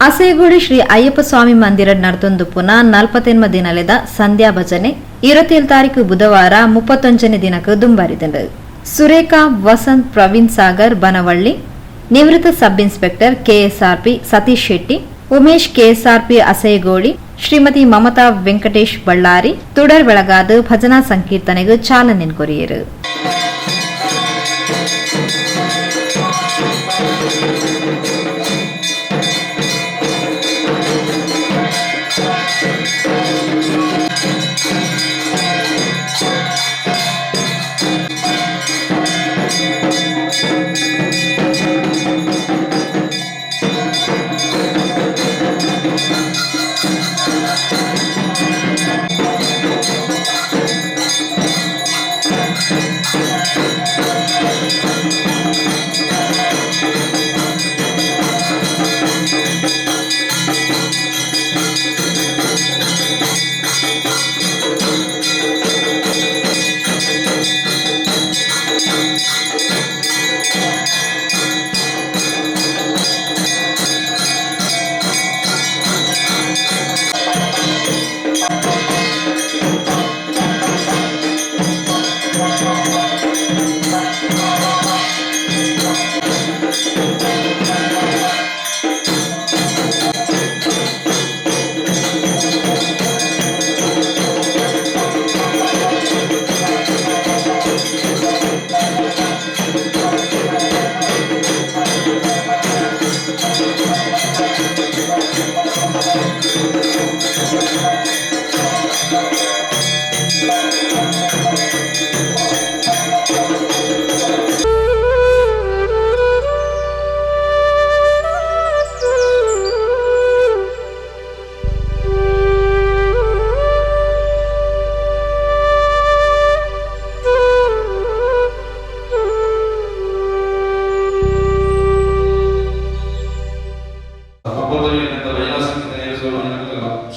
ಕಾಸರಗೋಡು ಶ್ರೀ ಅಯ್ಯಪ್ಪ ಸ್ವಾಮಿ ಮಂದಿರ ನಡೆದೊಂದು ಪುನಃ 48 ದಿನಲೆದ ಸಂಧ್ಯಾ ಭಜನೆ 27 ತಾರೀಕು ಬುಧವಾರ 31ನೇ ದಿನಕ್ಕೆ ದುಂಬಾರಿದಂಡು. ಸುರೇಖಾ ವಸಂತ್ ಪ್ರವೀಣ್ ಸಾಗರ್ ಬನವಳ್ಳಿ, ನಿವೃತ್ತ sub inspector KSRP Satish Shetty, Umesh KSRP Asegoli, Shrimati Mamata Venkatesh Ballari ತುಡರ್ ಬೆಳಗಾದ ಭಜನಾ ಸಂಕೀರ್ತನೆಗೆ ಚಾಲನೆ ಕೊರಿಯರು.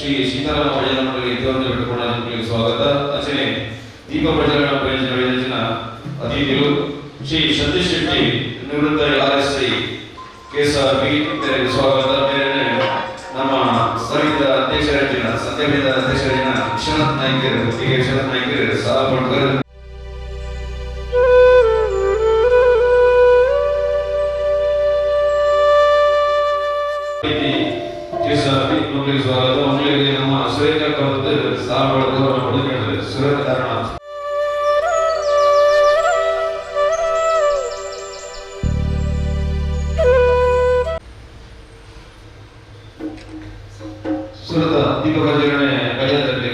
ಶ್ರೀ ಸೀತಾರಾಮ ಭಜನಾ ಮಂಡಳಿಗೆ ಇತಿವಂತ ಬಿಟ್ಟುಕೊಂಡ ಸ್ವಾಗತ. ಅಚನೆ ದೀಪ ಭಜನಾ ಪ್ರಯೋಜನ ಅತಿಥಿಗಳು ಶ್ರೀ ಸತೀಶ್ ಶೆಟ್ಟಿ ನಿವೃತ್ತ ಆರ್ಎಸ್ಐ ಕೆಎಸ್ಆರ್ಪಿ ಸ್ವಾಗತ. ಬೇರೆ ನಮ್ಮ ಸಂಘದ ಅಧ್ಯಕ್ಷರಾಗಿನ ಸಂಘದ ಅಧ್ಯಕ್ಷರಾಗಿನ ವಿಶ್ವನಾಥ್ ನಾಯ್ಕರ್ ವಿಶ್ವನಾಥ್ ನಾಯ್ಕರ್ ಸಹಪಾಠಕರು ಸ್ವಾಗತ. ಮಕ್ಕಳಿಗೆ ನಮ್ಮ ಸುರೇಖಾ ಕವರ್ದು ಸಹಪಾಠಕರು ಪಡೆದುಕೊಂಡಿದ್ದಾರೆ. ಸುರೇಖಾ ಕಾರಣ ಸುರತ ದೀಪ ಪ್ರಜ್ವಲನೆ ಕಳೆಯದಲ್ಲಿ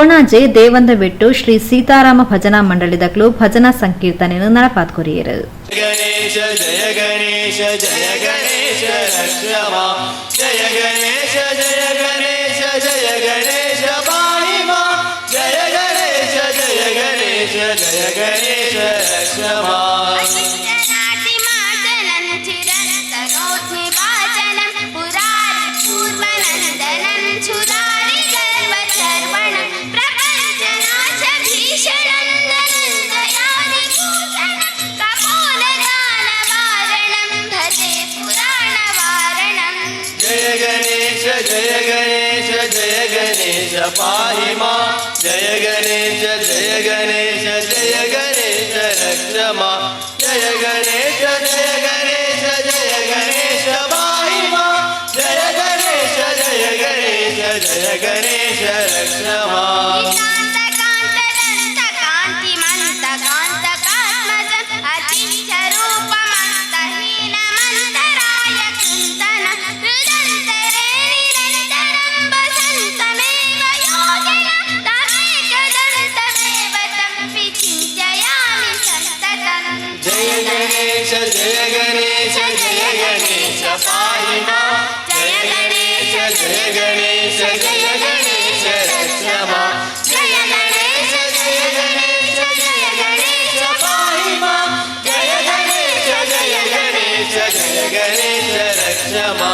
ಕೋಣಾಜೆ ದೇವಂದಬೆಟ್ಟು ಶ್ರೀ ಸೀತಾರಾಮ ಭಜನಾ ಮಂಡಳಿದಕ್ಲು ಭಜನಾ ಸಂಕೀರ್ತನೆಯನ್ನು ನಡಪಾತ್ಕೊರಿಯರು. ಗಣೇಶ ಜಯ ಗಣೇಶ ಜಯ ಗಣೇಶ ರಕ್ಷಮ ಜಯ ಗಣೇಶ ಜಯ ಗಣೇಶ ಜಯ ಗಣೇಶ ಪಾಹಿಮ ಜಯ ಗಣೇಶ ಜಯ ಗಣೇಶ ಜಯ ಗಣೇಶ ರಕ್ಷಮ जय गणेश जय गणेश पाहि मां जय गणेश जय गणेश जय गणेश रक्ष मां जय गणेश जय गणेश जय गणेश पाहि मां जय गणेश जय गणेश जय गणेश रक्ष मां जय गणेश जय गणेश जय गणेश पाहि मां जय गणेश जय गणेश जय गणेश रक्ष मां जय गणेश जय गणेश जय गणेश पाहि मां जय गणेश जय गणेश जय गणेश रक्ष मां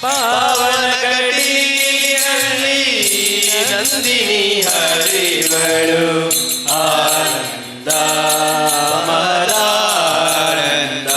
पावन ನಂದಿನಿ ಹರಿವಳು ಆನಂದ ಮರಾನಂದ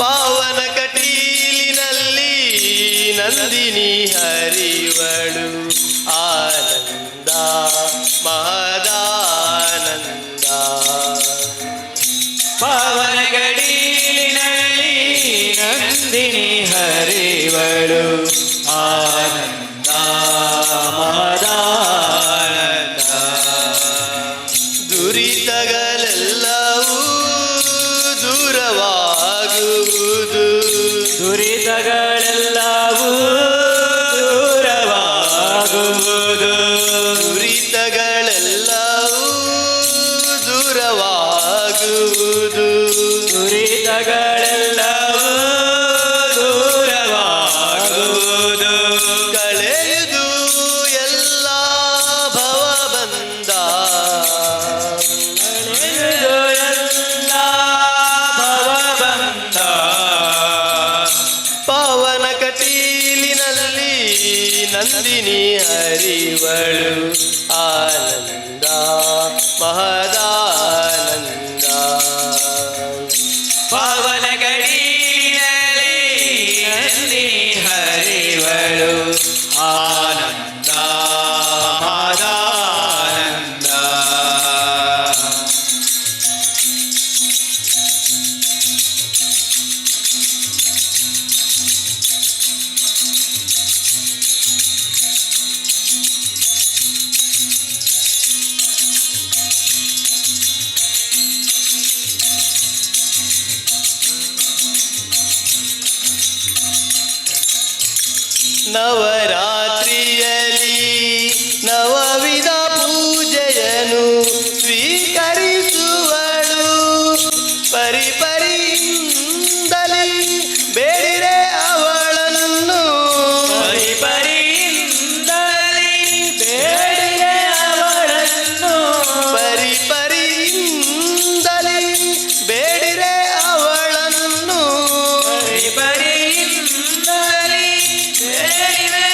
ಪಾವನ ಕಟೀಲಿನಲ್ಲಿ ನಂದಿನಿ ಹರಿವಳು ಆನಂದ ಮಹದಾನಂದ ಪಾವನ ಕಟೀಲಿನಲ್ಲಿ ನಂದಿನಿ ಹರಿವಳು ಆನಂದ ಮಹದಾನಂದ ದುರಿತಗಳೆಲ್ಲವೂ ದೂರವಾಗುವುದು ದುರಿತಗಳೆಲ್ಲವೂ ದೂರವಾಗುವುದು ದುರಿತಗಳೆಲ್ಲವೂ ದೂರವಾಗುವುದು ದುರಿತಗಳೆಲ್ಲವೂ ದೂರವಾಗುವುದು ಕಳೆದು ಎಲ್ಲ ಭವಬಂಧ ಕಳೆದು ಎಲ್ಲ ಭವಬಂಧ ಪಾವನ ಕಟೀಲಿನಲ್ಲಿ ನಂದಿನಿ ಹರಿವಳು ಆನಂದ ಮಹದಾನಂದ ಪಾವನ ಕಟೀಲಿನಲ್ಲಿ ನಂದಿನಿ ಹರಿವಳು ಆನಂದ ಮಹದಾನಂದ ನವರಾತ್ರಿಯಲ್ಲಿ ನವವಿಧ ಪೂಜೆಯನ್ನು ಸ್ವೀಕರಿಸುವಳು ಪರಿಪರಿಯಿಂದಲೇ ಬೇಡಿರೆ ಅವಳನ್ನು ಪರಿಪರಿಯಿಂದಲೇ ಬೇಡಿರೆ ಅವಳನ್ನು ಪರಿಪರಿಯಿಂದಲೇ ಬೇಡಿರೆ ಅವಳನ್ನು ಪರಿಪರಿಯಿಂದಲೇ ಬೇಡಿರೆ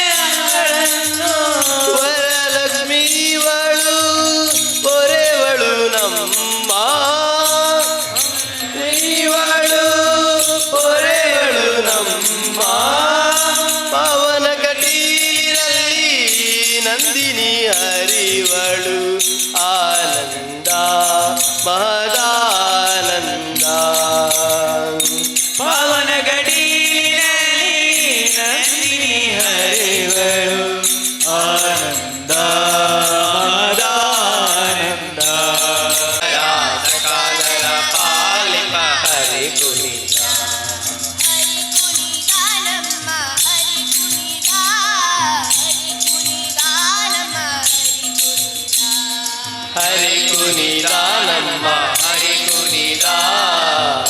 ಹರಿ ಕುಣಿದ ನಮ್ಮ ಹರಿ ಕುಣಿದ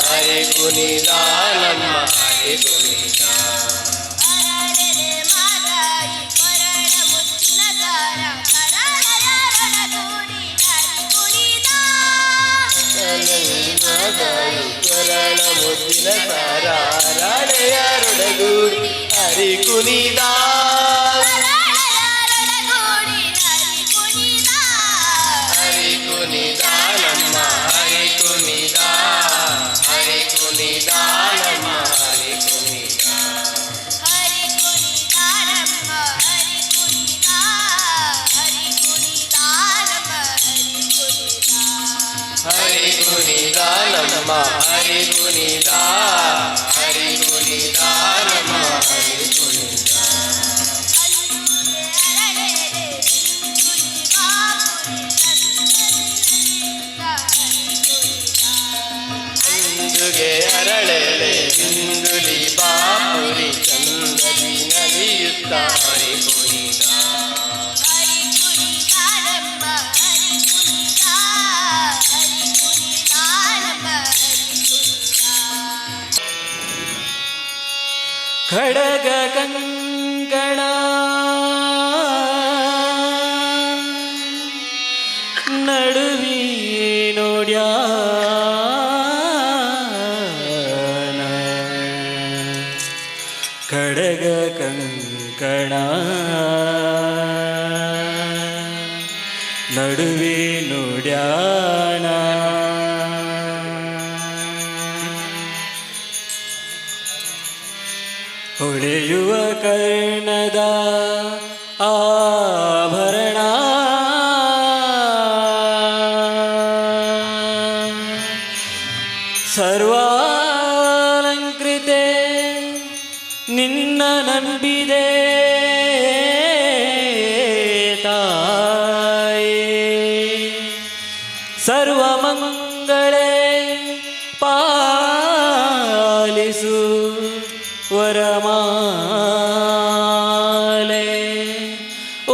ಹರಿ ಕುಣಿದ ನಮ್ಮ ಹರಿ ಕುಣಿದ ಕರಳ ಮುದ್ದಿನ ಸಾರ ರಾಳೆಯರೊಡಗೂಡಿ ಹರಿ ಕುಣಿದ ಹರಿ ಕುಣಿದ ನಮ್ಮ ಹರಿ ಕುಣಿದ ಹರಿ ಕುಣಿದ ನಮ್ಮ ಹರಿ ಕುಣಿದ ಹರಿ ಕುಣಿದ ನಮ್ಮ ಹರಿ ಕುಣಿದ ಹರಿ ಕುಣಿದ ನಮ್ಮ ಹರಿ ಕುಣಿದ ಅಂದುಗೆ ಅರಳೆಲೆ ಬಿಂದುಲಿ ಬಾಪುರಿ ಚಂದದಿ ನಲಿಯುತ್ತ ಹರಿ ಕುಣಿದ ಖಡಗ ಕಂಕಣ ನಡುವಿ ನೋಡ್ಯಾನ ಖಡಗ ಕಂಕಣ ನಡುವೆ ನೋಡ್ಯಾನ ಹೊಳೆಯುವ ಕರ್ಣದ ಆಭರಣ ಸರ್ವಾಲಂಕೃತೆ ನಿನ್ನ ನಂಬಿದೆ ತಾಯಿ ಸರ್ವಮಂಗಳೇ ಪಾಲಿಸು ವರಮಾಲೆ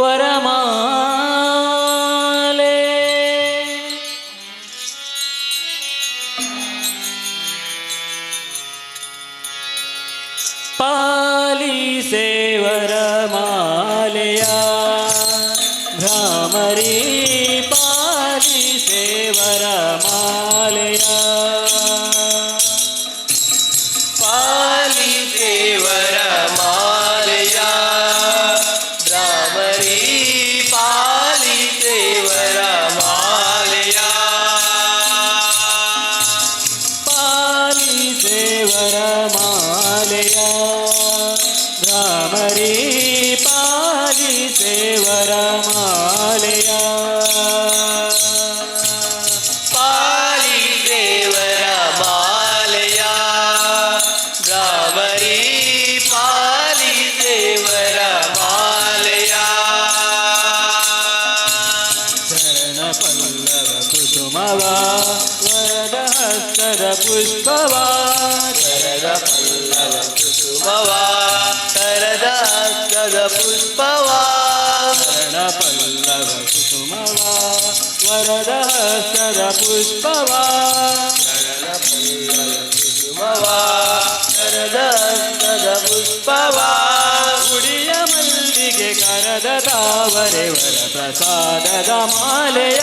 ವರಮಾಲೆ ಪಾಲಿಸೆ ವರಮಾಲೆಯ ಭ್ರಾಮರಿ ಪಾಲಿಸೆ ವರಮಾಲೆಯ ಪಾಲಿಸೆ ವರಮಾಲೆಯ ಭ್ರಾಮರಿ ಪಾಲಿಸೆ ವರಮಾಲೆಯ ಪಾಲಿಸೆ ವರಮಾಲೆಯ ಭ್ರಾಮರಿ ಪಾಲಿಸೆ ವರಮಾಲೆಯ ಪಾಲಿಸೆ ವರಮಾಲೆಯ ಭ್ರಾಮರಿ ಪಾಲಿಸೆ ವರಮಾಲೆಯ ಚರಣ ಪಲ್ಲವ ಕುಸುಮವ ವರದ ಹಸ್ತದ ಪುಷ್ಪವ ಚರಣ ಪಲ್ಲವ ಕುಸುಮವ ಕರದ ಹಸ್ತದ ಪುಷ್ಪವ ಚರಣ ಪಲ್ಲವ ಕುಸುಮವ ವರದ ಹಸ್ತದ ಪುಷ್ಪವ ಚರಣ ಪಲ್ಲವ ಕುಸುಮವ ಕರದ ಹಸ್ತದ ಪುಷ್ಪವ ಗುಡಿಯ ಮಲ್ಲಿಗೆ ಕರದ ತಾವರೆ ವರ ಪ್ರಸಾದದ ಮಾಲೆಯ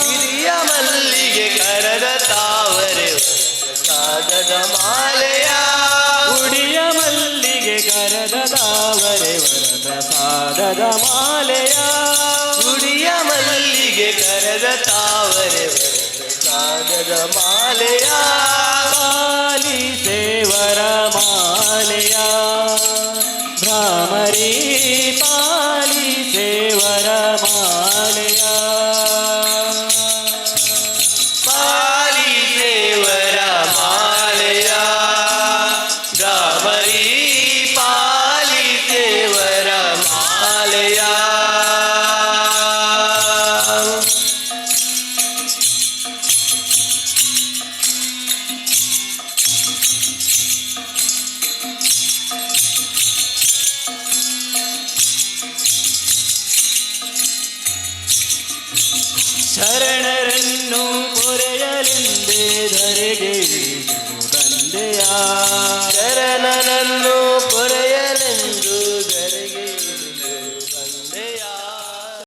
ಹಿರಿಯ ಮಲ್ಲಿಗೆ ಕರದ ತಾವರೆ ಪ್ರಸಾದದ ಮಾಲೆಯ ಗುಡಿಯ ಮಲ್ಲಿಗೆ ಕರದ ತಾವರೆ ವರ ಪ್ರಸಾದದ ಮಾಲೆಯ ಗುಡಿಯ ಮಲ್ಲಿಗೆ ಕರದ ತಾವರೆ ವರ ಪ್ರಸಾದದ ಮಾಲೆಯ ಪಾಲಿಸೆ ವರಮಾಲೆಯ ಭ್ರಾಮರಿ ಪಾಲಿಸೆ ವರಮಾಲೆಯ ಪಾಲಿಸೆ ವರಮಾಲೆಯ ಭ್ರಾಮರಿ ಪಾಲಿಸೆ ವರಮಾಲೆಯ ಶರಣರನ್ನು ಪೊರೆಯಲೆಂದೇ ಧರೆಗೆ